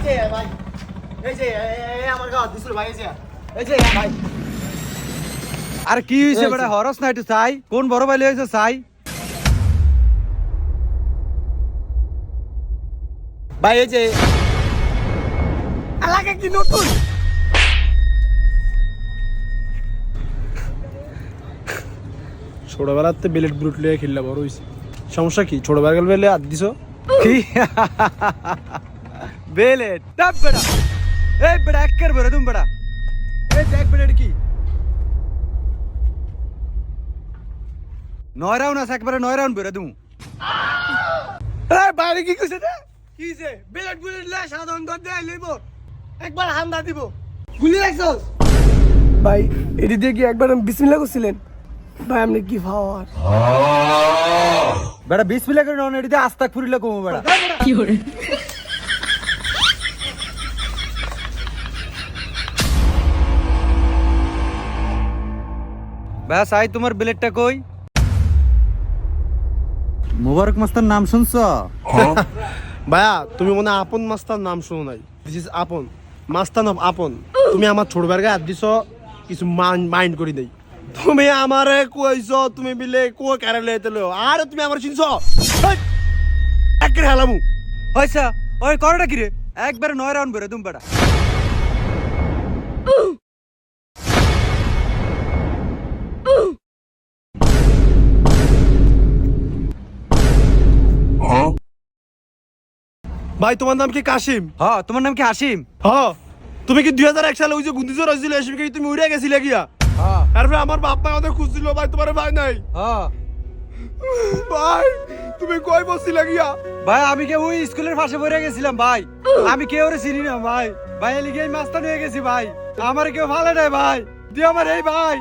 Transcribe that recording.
যে ভাই এই যে আমার গাওয়া দিছিল ভাই এই যে ভাই আর কি হইছে বড় হরস না একটু চাই কোন বড় ভাই লইছে চাই ভাই এই যে এলাকা কি নতুন ছোটবেলাতে বেলেট ব্রুট লিয়ে খেললা বড় হইছে সমস্যা কি ছোটবেলা বেলে হাত দিছো কি বেলে ডাব বড় এই বড় একর বড় তুমি বড় এই দেখ বড় কি 9 রাউন্ড আছে একবারে 9 রাউন্ড বড় তুমি এই বাইরে কি কইছে রে কি যে বেলেট বুলেট লে সাধারণ দর দেই লইব একবার হামলা দিব গুলি রাখছস ভাই এটি দিয়ে কি একবার বিসমিল্লাহ করছিলেন ভাই আপনি কি পাওয়ার বড় 20 মিলা করে নন এদিকে আস্তাক ফুরিলে কমু বড় কি করে ব্যাস আই তোমার বিলেটটা কই মুবারক মাস্টার নাম শুনছো ভাইয়া তুমি মনে হয় আপন মাস্টার নাম শুনো নাই দিস ইজ আপন মাস্টার অফ আপন তুমি আমার ছোটবেলার গায়ে হাত দিছো কিছু মাইন্ড করি নাই তুমি আমারে কইছো তুমি বিলে কো কারালে এতলো আর তুমি আমার চিনছো একরে হালামু হইছা ওই করটা কি রে একবারে 9 রাউন্ড বড় তুমি বড় ভাই তোমার নাম কি কাশিম হ্যাঁ তোমার নাম কি হাসিম হ্যাঁ তুমি কি 2001 সালে ওই যে গুন্দিজোর হয়েছিল এসে কি তুমি উড়ে গেছিলে গিয়া হ্যাঁ তারপরে আমার বাপ মা আমাদের খুঁজছিল ভাই তোমার ভাই নাই হ্যাঁ ভাই তুমি কই বসছিলে গিয়া ভাই আমি কে ওই স্কুলের পাশে বসে গেছিলাম ভাই আমি কেউ চিনি না ভাই ভাই এলিগে মাস্টার হয়ে গেছি ভাই আমার কেউ ভালো নাই ভাই তুই আমার এই ভাই